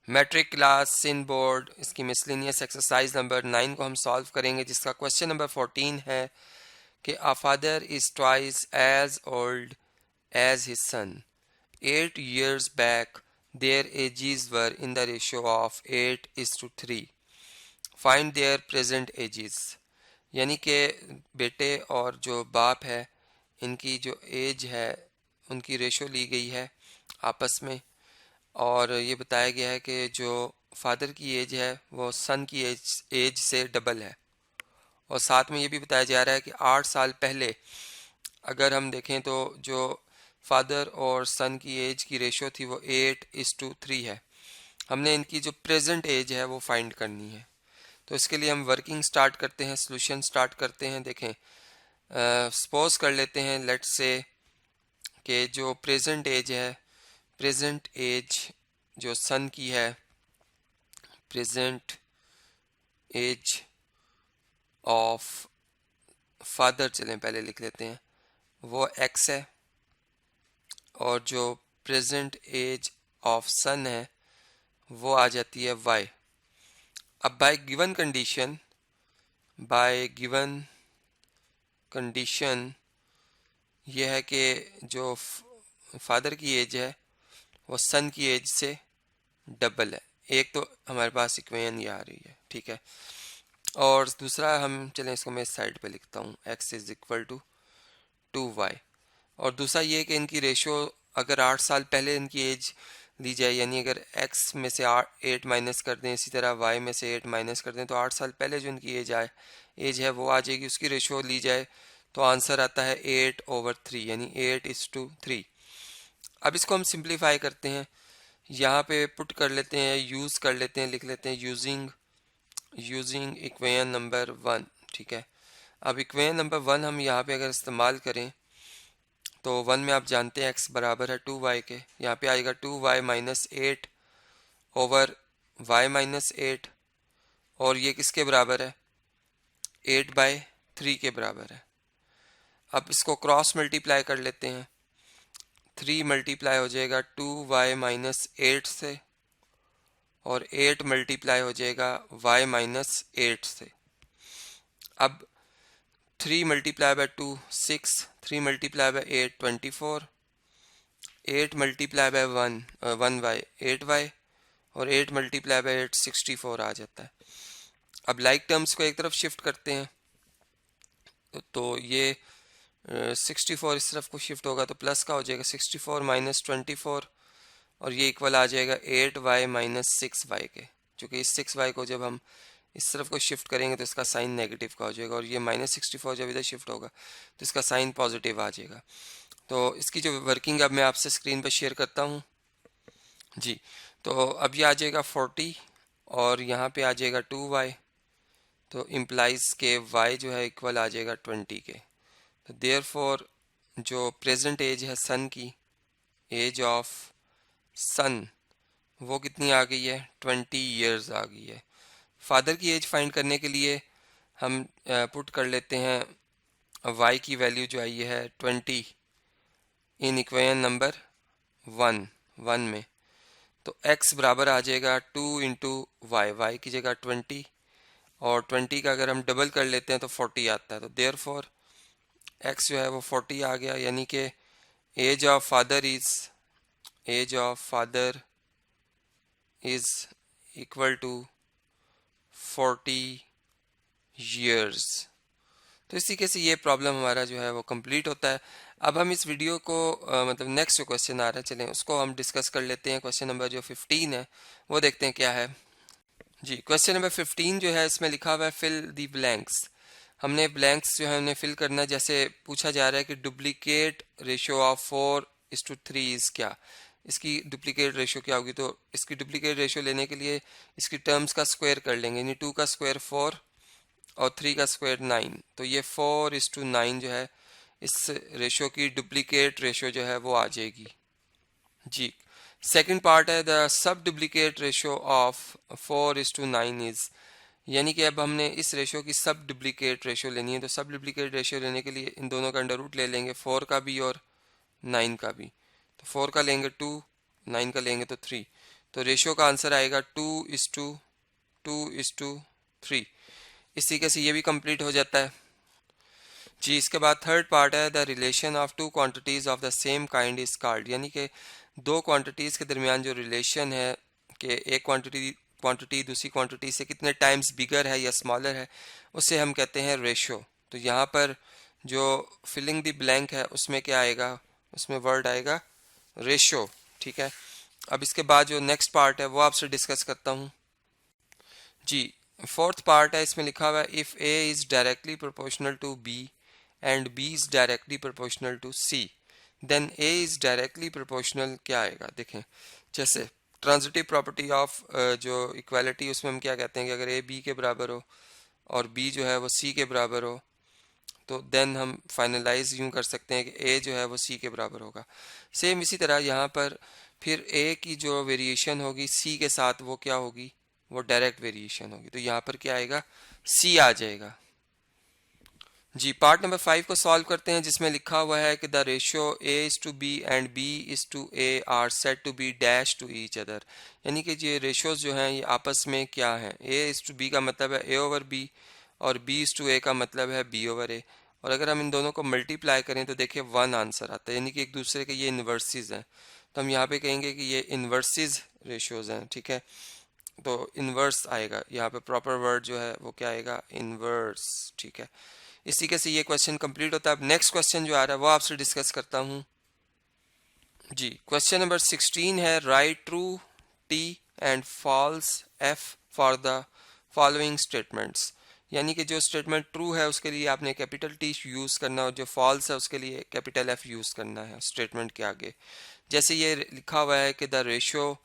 Matric class सिन board इसकी miscellaneous exercise number 9 को हम सॉल्व करेंगे, जिसका क्वेश्चन नंबर 14 है कि a father is twice as old as his son 8 years back their ages were in the ratio of 8:3. Find their present ages. यानी कि बेटे और जो बाप है इनकी जो एज है उनकी रेशो ली गई है आपस में, और ये बताया गया है कि जो फादर की एज है वो सन की एज से डबल है। और साथ में ये भी बताया जा रहा है कि 8 साल पहले अगर हम देखें तो जो फादर और सन की एज की रेशो थी वो 8:3 है। हमने इनकी जो प्रेजेंट एज है वो फाइंड करनी है। तो इसके लिए हम वर्किंग स्टार्ट करते हैं, सॉल्यूशन स्टार्ट करते हैं। देखें, सपोज कर लेते हैं लेट्स से कि जो प्रेजेंट एज जो सन की है, प्रेजेंट एज ऑफ फादर चलें पहले लिख लेते हैं, वो x है, और जो प्रेजेंट एज ऑफ सन है वो आ जाती है y। अब बाय गिवन कंडीशन ये है कि जो फादर की एज है वो सन की एज से डबल है। एक तो हमारे पास इक्वेशन ये आ रही है, ठीक है। और दूसरा हम चलें इसको मैं इस साइड पे लिखता हूँ, x is equal to 2y। और दूसरा ये कि इनकी रेशो अगर 8 साल पहले इनकी एज ली जाए, यानी अगर x में से 8 माइनस कर दें, इसी तरह y में से 8 माइनस कर दें, तो 8 साल पहले जो इनकी एज है वो आ जाएगी, उसकी रेशो ली जाए तो आंसर आता है 8/3, यानी 8:3। अब इसको हम सिंप्लीफाई करते हैं, यहाँ पे पुट कर लेते हैं, यूज़ कर लेते हैं, लिख लेते हैं यूजिंग इक्वेशन नंबर 1, ठीक है। अब इक्वेशन नंबर 1 हम यहाँ पे अगर इस्तेमाल करें तो 1 में आप जानते हैं x बराबर है 2y के, यहाँ पे आएगा 2y minus 8 over y minus 8, और ये किसके बराबर है, 8/3 के बराबर है। अब इसको क्रॉस मल्टीप्लाई कर लेते हैं, 3 मल्टीप्लाई हो जाएगा 2y माइनस 8 से, और 8 मल्टीप्लाई हो जाएगा y माइनस 8 से। अब 3 multiply by 2 6, 3 multiply by 8 24, 8 multiply by 1y 8y, और 8 मल्टीप्लाई बाय 8 64 आ जाता है। अब लाइक टर्म्स को एक तरफ शिफ्ट करते हैं, तो ये 64 इस तरफ को शिफ्ट होगा तो प्लस का हो जाएगा 64 माइनस 24, और ये इक्वल आ जाएगा 8y माइनस 6y के, चूँकि इस 6y को जब हम इस तरफ को शिफ्ट करेंगे तो इसका साइन नेगेटिव का हो जाएगा, और ये -64 जब इधर शिफ्ट होगा तो इसका साइन पॉजिटिव आ जाएगा। तो इसकी जो वर्किंग अब मैं आपसे स्क्रीन पर शेयर करता हूँ जी। तो अब ये आ जाएगा 40, और यहाँ पे आ जाएगा 2y, तो इम्प्लाइज के y जो है इक्वल आ जाएगा 20 के। तो देयरफॉर जो प्रेजेंट एज है सन की, एज ऑफ सन वो कितनी आ गई है, 20 ईयर्स आ गई है। फादर की एज फाइंड करने के लिए हम पुट कर लेते हैं y की वैल्यू जो आई है 20 इन इक्वेशन नंबर 1 में, तो x बराबर आ जाएगा 2 इंटू y की जगह 20, और 20 का अगर हम डबल कर लेते हैं तो 40 आता है। तो देयरफॉर x जो है वो 40 आ गया, यानी कि age of father is equal to 40 years। तो इस तरीके से ये प्रॉब्लम हमारा जो है वो कंप्लीट होता है। अब हम इस वीडियो को मतलब नेक्स्ट जो क्वेश्चन आ रहा है चलें उसको हम डिस्कस कर लेते हैं। क्वेश्चन नंबर जो 15 है वो देखते हैं क्या है जी। क्वेश्चन नंबर 15 जो है इसमें लिखा हुआ है फिल दी ब्लैंक्स। हमने ब्लैंक्स जो है उन्हें फिल करना है। जैसे पूछा जा रहा है कि डुप्लीकेट रेशियो ऑफ 4:3 इज क्या, इसकी डुप्लीकेट रेशियो क्या होगी। तो इसकी डुप्लीकेट रेशियो लेने के लिए इसकी टर्म्स का स्क्वायर कर लेंगे, यानी 2 का स्क्वायर 4 और 3 का स्क्वायर 9। तो ये 4:9 जो है इस रेशियो की डुप्लीकेट रेशियो जो है वो आ जाएगी जी। सेकंड पार्ट है the sub duplicate ratio of 4:9 is, यानी कि अब हमने इस रेशियो की सब डुप्लीकेट रेशियो लेनी है। तो सब डुप्लीकेट रेशियो लेने के लिए इन दोनों का अंडर रूट ले लेंगे, 4 का भी और 9 का भी। तो 4 का लेंगे 2, 9 का लेंगे तो 3। तो रेशियो का आंसर आएगा 2:3। इस तरीके से ये भी कंप्लीट हो जाता है। जी, इसके बाद थर्ड पार्ट है the relation of two quantities of the same kind is called, यानी कि दो क्वांटिटीज के दरमियान जो रिलेशन है कि एक क्वांटिटी दूसरी क्वांटिटी से कितने टाइम्स बिगर है या स्मॉलर है, उसे हम कहते हैं रेशो। तो यहाँ पर जो फिलिंग द ब्लैंक है उसमें क्या आएगा, उसमें वर्ड आएगा रेशो। ठीक है, अब इसके बाद जो नेक्स्ट पार्ट है वो आपसे डिस्कस करता हूँ। जी, फोर्थ पार्ट है, इसमें लिखा हुआ है if A is directly proportional to B and B is directly proportional to C then A is directly proportional. क्या आएगा देखें, जैसे ट्रांजिटिव प्रॉपर्टी ऑफ जो इक्वालिटी, उसमें हम क्या कहते हैं कि अगर ए बी के बराबर हो और बी जो है वो सी के बराबर हो तो देन हम फाइनलाइज यूं कर सकते हैं कि ए जो है वो सी के बराबर होगा। सेम इसी तरह यहाँ पर फिर ए की जो वेरिएशन होगी सी के साथ वो क्या होगी, वो डायरेक्ट वेरिएशन होगी। तो यहाँ पर क्या आएगा, सी आ जाएगा। जी, पार्ट नंबर 5 को सॉल्व करते हैं, जिसमें लिखा हुआ है कि the ratio A is to B and B is to A are set to be dash to each other, यानी कि ये रेशियोज जो हैं ये आपस में क्या हैं, ए इज टू बी का मतलब है ए ओवर बी और बी इज टू ए का मतलब है बी ओवर ए। और अगर हम इन दोनों को मल्टीप्लाई करें तो देखिए 1 आंसर आता है, यानी कि एक दूसरे के ये इन्वर्सिस हैं। तो हम यहाँ पे कहेंगे कि ये इन्वर्सिस रेशियोज हैं। ठीक है, तो इन्वर्स आएगा यहाँ पे, प्रॉपर वर्ड जो है वो क्या आएगा, इन्वर्स। ठीक है, इसी के से ये क्वेश्चन कंप्लीट होता है। अब नेक्स्ट क्वेश्चन जो आ रहा है वो आपसे डिस्कस करता हूँ। जी, क्वेश्चन नंबर 16 है right true T and false F for the following statements, यानी कि जो स्टेटमेंट ट्रू है उसके लिए आपने कैपिटल टी यूज़ करना और जो फॉल्स है उसके लिए कैपिटल एफ यूज़ करना है स्टेटमेंट के आगे। जैसे ये लिखा हुआ है कि the ratio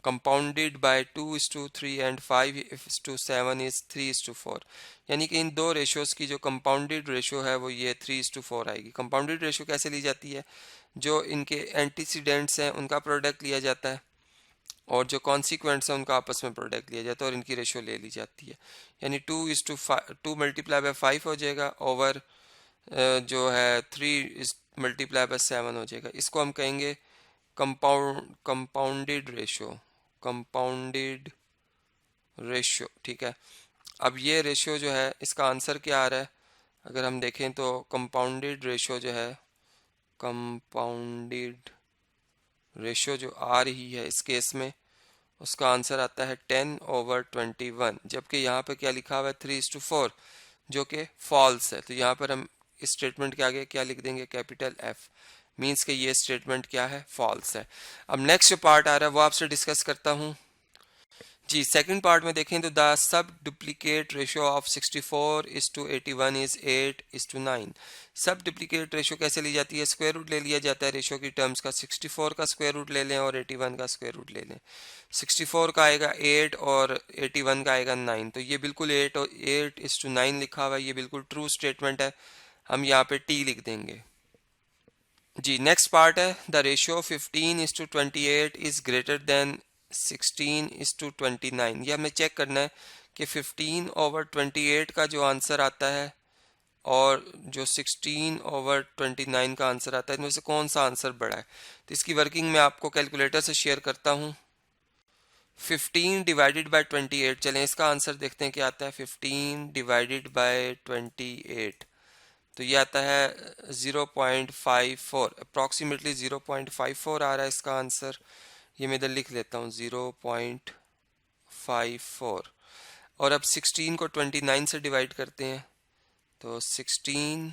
compounded by 2:3 and 5:7 is 3:4, यानी कि इन दो रेशियोज की जो कंपाउंडेड रेशियो है वो ये 3:4 आएगी। कंपाउंडेड रेशियो कैसे ली जाती है, जो इनके एंटीसीडेंट्स हैं उनका प्रोडक्ट लिया जाता है और जो कॉन्सिक्वेंट्स हैं उनका आपस में प्रोडक्ट लिया जाता है और इनकी रेशियो ले ली जाती है। यानी 2 मल्टीप्लाई बाय 5 हो जाएगा ओवर जो है 3 मल्टीप्लाई बाय 7 हो जाएगा। इसको हम कहेंगे कंपाउंडेड रेशियो, कंपाउंडेड रेशियो। ठीक है, अब ये रेशियो जो है इसका आंसर क्या आ रहा है, अगर हम देखें तो कंपाउंडेड रेशियो जो है, कंपाउंडेड रेशियो जो आ रही है इस केस में उसका आंसर आता है 10/21, जबकि यहाँ पे क्या लिखा हुआ है 3:4 जो कि फॉल्स है। तो यहाँ पर हम इस स्टेटमेंट के आगे क्या लिख देंगे, कैपिटल एफ, मीन्स कि ये स्टेटमेंट क्या है, फॉल्स है। अब नेक्स्ट जो पार्ट आ रहा है वो आपसे डिस्कस करता हूँ। जी, सेकंड पार्ट में देखें तो the sub duplicate ratio of 64:81 is 8:9। सब डुप्लीकेट रेशियो कैसे ली जाती है, स्क्वायर रूट ले लिया जाता है रेशियो की टर्म्स का, 64 का स्क्वायर रूट ले लें और 81 का स्क्वायर रूट ले लें। 64 का आएगा 8 और 81 का आएगा 9, तो ये बिल्कुल 8 और 8:9 लिखा हुआ है, ये बिल्कुल ट्रू स्टेटमेंट है, हम यहाँ पे टी लिख देंगे। जी, नेक्स्ट पार्ट है the ratio 15:28 is greater than 16:29। ये हमें चेक करना है कि 15/28 का जो आंसर आता है और जो 16/29 का आंसर आता है इनमें से कौन सा आंसर बड़ा है। तो इसकी वर्किंग मैं आपको कैलकुलेटर से शेयर करता हूँ। 15 डिवाइडेड बाय 28, चलें इसका आंसर देखते हैं क्या आता है। 15 डिवाइडेड बाय 28 तो ये आता है 0.54, अप्रॉक्सीमेटली 0.54 आ रहा है इसका आंसर। ये मैं इधर लिख लेता हूँ 0.54। और अब 16 को 29 से डिवाइड करते हैं तो 16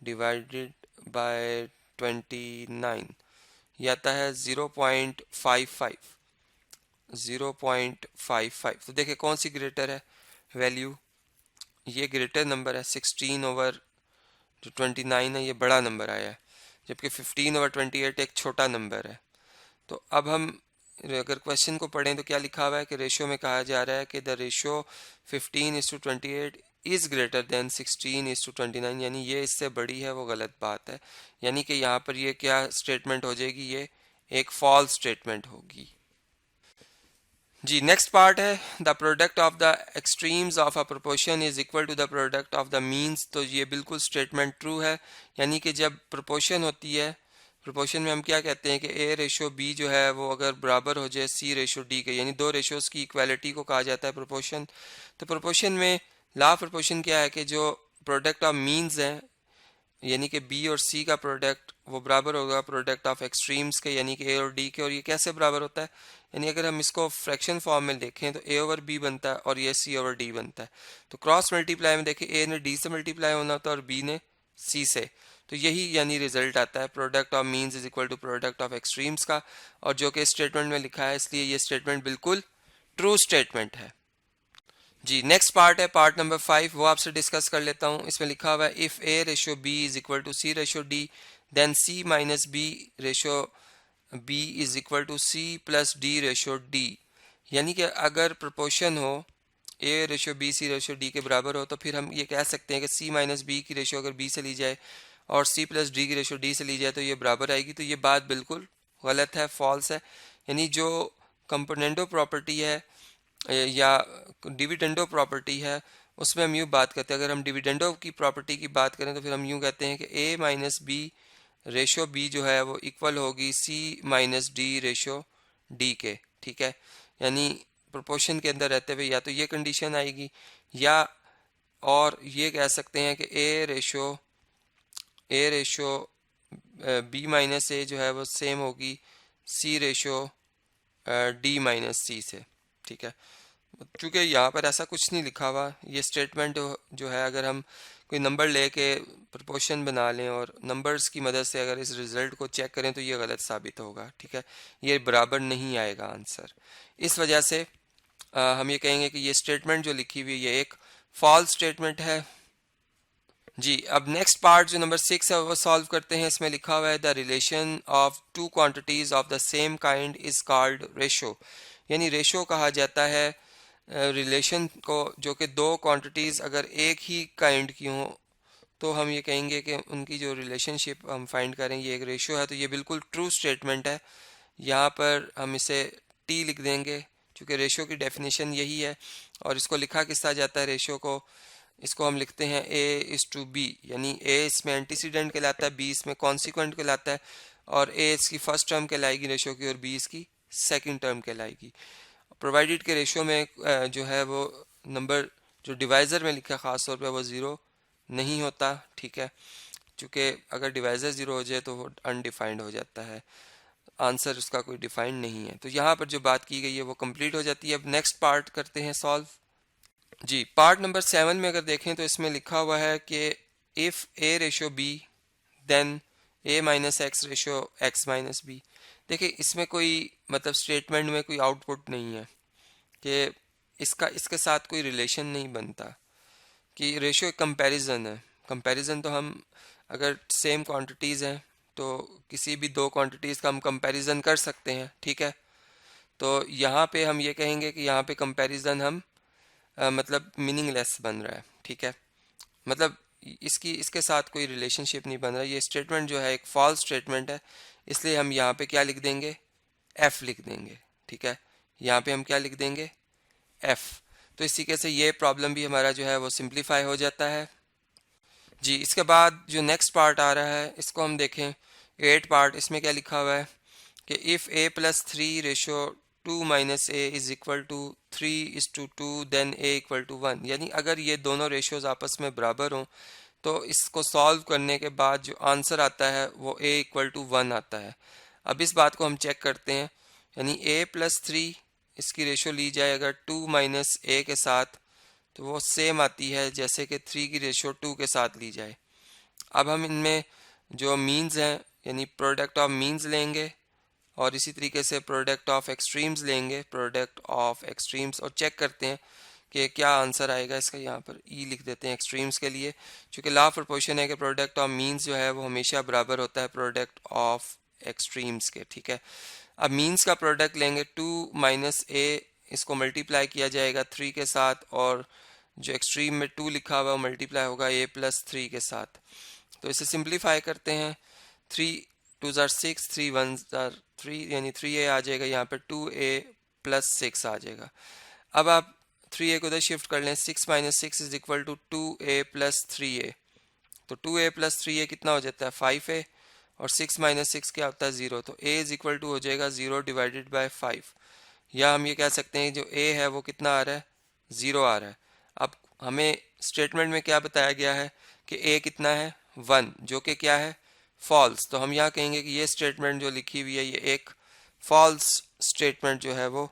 डिवाइडेड बाय 29 ये आता है 0.55, 0.55। तो देखिए कौन सी ग्रेटर है वैल्यू, ये ग्रेटर नंबर है। 16 ओवर जो 29 है ये बड़ा नंबर आया है, जबकि 15/28 एक छोटा नंबर है। तो अब हम अगर क्वेश्चन को पढ़ें तो क्या लिखा हुआ है कि रेशियो में कहा जा रहा है कि the ratio 15:28 is greater than 16:29, यानी ये इससे बड़ी है, वो गलत बात है। यानी कि यहाँ पर ये क्या स्टेटमेंट हो जाएगी, ये एक फॉल्स स्टेटमेंट होगी। जी, नेक्स्ट पार्ट है the product of the extremes of a proportion is equal to the product of the means. तो ये बिल्कुल स्टेटमेंट ट्रू है, यानी कि जब प्रोपोर्शन होती है प्रोपोर्शन में हम क्या कहते हैं कि ए रेशो बी जो है वो अगर बराबर हो जाए सी रेशो डी के, यानी दो रेशोज़ की इक्वालिटी को कहा जाता है प्रोपोर्शन। तो प्रोपोर्शन में ला प्रोपोर्शन क्या है कि जो प्रोडक्ट ऑफ मीन्स हैं, यानी कि बी और सी का प्रोडक्ट वो बराबर होगा प्रोडक्ट ऑफ एक्सट्रीम्स के, यानी कि ए और डी के। और ये कैसे बराबर होता है, यानी अगर हम इसको फ्रैक्शन फॉर्म में देखें तो ए ओवर बी बनता है और ये सी ओवर डी बनता है। तो क्रॉस मल्टीप्लाई में देखें ए ने डी से मल्टीप्लाई होना होता है और बी ने सी से। तो यही यानी रिजल्ट आता है product of means is equal to product of extremes का, और जो कि स्टेटमेंट में लिखा है, इसलिए ये स्टेटमेंट बिल्कुल ट्रू स्टेटमेंट है। जी नेक्स्ट पार्ट है पार्ट नंबर 5, वो आपसे डिस्कस कर लेता हूँ। इसमें लिखा हुआ है if A ratio B is equal to C ratio D then C minus B ratio B is equal to C plus D ratio D. यानी कि अगर प्रोपोर्शन हो A ratio B C ratio D के बराबर हो, तो फिर हम ये कह सकते हैं कि सी माइनस बी की रेशो अगर बी से ली जाए और सी प्लस डी की रेशो डी से ली जाए तो ये बराबर आएगी। तो ये बात बिल्कुल गलत है, फॉल्स है। यानी जो कंपोनेंटो प्रॉपर्टी है या डिविडेंडो प्रॉपर्टी है, उसमें हम यूँ बात करते हैं, अगर हम डिविडेंडो की प्रॉपर्टी की बात करें तो फिर हम यूँ कहते हैं कि ए माइनस बी रेशो बी जो है वो इक्वल होगी सी माइनस डी रेशो डी के। ठीक है, यानी प्रोपोर्शन के अंदर रहते हुए या तो ये कंडीशन आएगी, या और ये कह सकते हैं कि ए रेशो बी माइनस ए जो है वो सेम होगी सी रेशो डी माइनस सी से। ठीक है, चूँकि यहाँ पर ऐसा कुछ नहीं लिखा हुआ, ये स्टेटमेंट जो है अगर हम कोई नंबर लेके प्रोपोर्शन बना लें और नंबर्स की मदद से अगर इस रिज़ल्ट को चेक करें तो ये गलत साबित होगा। ठीक है, ये बराबर नहीं आएगा आंसर। इस वजह से हम ये कहेंगे कि ये स्टेटमेंट जो लिखी हुई है ये एक फॉल्स स्टेटमेंट है। जी अब नेक्स्ट पार्ट जो नंबर 6 है वो सॉल्व करते हैं। इसमें लिखा हुआ है the relation of two quantities of the same kind is called ratio. यानी रेशो कहा जाता है रिलेशन को जो कि दो क्वांटिटीज़ अगर एक ही काइंड की हों तो हम ये कहेंगे कि उनकी जो रिलेशनशिप हम फाइंड करें ये एक रेशो है। तो ये बिल्कुल ट्रू स्टेटमेंट है। यहाँ पर हम इसे टी लिख देंगे क्योंकि रेशो की डेफिनेशन यही है। और इसको लिखा किस तरह जाता है रेशो को, इसको हम लिखते हैं ए इज़ टू बी, यानी ए इसमें एंटीसीडेंट कहलाता है, बी इसमें कॉन्सिक्वेंट कहलाता है, और ए इसकी फर्स्ट टर्म कहलाएगी रेशो की और बी इसकी सेकंड टर्म कहलाएगी। प्रोवाइडेड के रेशो में जो है वो नंबर जो डिवाइज़र में लिखा ख़ास तौर पे वो ज़ीरो नहीं होता। ठीक है, क्योंकि अगर डिवाइज़र ज़ीरो हो जाए तो वो अनडिफाइंड हो जाता है, आंसर उसका कोई डिफाइंड नहीं है। तो यहाँ पर जो बात की गई है वो कंप्लीट हो जाती है। अब नेक्स्ट पार्ट करते हैं सॉल्व। जी पार्ट नंबर 7 में अगर देखें तो इसमें लिखा हुआ है कि if A ratio b then a minus x ratio x minus b. देखिए इसमें कोई मतलब स्टेटमेंट में कोई आउटपुट नहीं है कि इसके साथ कोई रिलेशन नहीं बनता कि रेशो एक कंपैरिजन है। कंपैरिजन तो हम अगर सेम क्वांटिटीज़ हैं तो किसी भी दो क्वांटिटीज़ का हम कंपैरिजन कर सकते हैं। ठीक है, तो यहाँ पे हम ये कहेंगे कि यहाँ पे कंपैरिजन हम मतलब मीनिंगलेस बन रहा है। ठीक है, मतलब इसके साथ कोई रिलेशनशिप नहीं बन रहा। ये स्टेटमेंट जो है एक फॉल्स स्टेटमेंट है, इसलिए हम यहाँ पे क्या लिख देंगे, एफ लिख देंगे। ठीक है, यहाँ पे हम क्या लिख देंगे, एफ। तो इस तरीके से ये प्रॉब्लम भी हमारा जो है वो सिंप्लीफाई हो जाता है। जी इसके बाद जो नेक्स्ट पार्ट आ रहा है इसको हम देखें, 8 पार्ट। इसमें क्या लिखा हुआ है कि if a plus three ratio 2 minus a is equal to 3:2 then a equal to 1। यानी अगर ये दोनों रेशोज़ आपस में बराबर हों तो इसको सॉल्व करने के बाद जो आंसर आता है वो ए इक्वल टू 1 आता है। अब इस बात को हम चेक करते हैं, यानी ए प्लस थ्री इसकी रेशो ली जाए अगर 2 माइनस ए के साथ तो वो सेम आती है जैसे कि 3 की रेशो 2 के साथ ली जाए। अब हम इनमें जो मीन्स हैं यानी प्रोडक्ट ऑफ मीन्स लेंगे और इसी तरीके से प्रोडक्ट ऑफ एक्सट्रीम्स लेंगे, प्रोडक्ट ऑफ एक्सट्रीम्स, और चेक करते हैं कि क्या आंसर आएगा इसका। यहाँ पर ई लिख देते हैं एक्सट्रीम्स के लिए, क्योंकि लॉ ऑफ प्रोपोर्शन है कि प्रोडक्ट ऑफ मीन्स जो है वो हमेशा बराबर होता है प्रोडक्ट ऑफ एक्सट्रीम्स के। ठीक है, अब मीन्स का प्रोडक्ट लेंगे, 2 माइनस ए इसको मल्टीप्लाई किया जाएगा 3 के साथ, और जो एक्सट्रीम में 2 लिखा हुआ है मल्टीप्लाई होगा ए प्लस 3 के साथ। तो इसे सिंप्लीफाई करते हैं, 3 2 ज़ार 6, 3 1 ज़ार 3, यानी 3a आ जाएगा, यहाँ पे 2a प्लस 6 आ जाएगा। अब आप 3a को उधर शिफ्ट कर लें, 6 minus 6 is equal to 2a plus 3a। तो 2a प्लस 3a कितना हो जाता है, 5a, और 6 माइनस 6 क्या होता है 0, तो a इज इक्वल टू हो जाएगा 0 डिवाइडेड बाय 5। या हम ये कह सकते हैं जो a है वो कितना आ रहा है 0 आ रहा है। अब हमें स्टेटमेंट में क्या बताया गया है कि a कितना है 1, जो कि क्या है फॉल्स। तो हम यहाँ कहेंगे कि ये स्टेटमेंट जो लिखी हुई है ये एक फॉल्स स्टेटमेंट जो है वो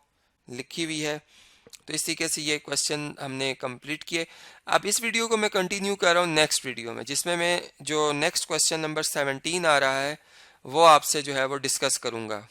लिखी हुई है। तो इस तरीके से ये क्वेश्चन हमने कंप्लीट किए। अब इस वीडियो को मैं कंटिन्यू कर रहा हूँ नेक्स्ट वीडियो में, जिसमें मैं जो नेक्स्ट क्वेश्चन नंबर 17 आ रहा है वो आपसे जो है वो डिस्कस करूँगा।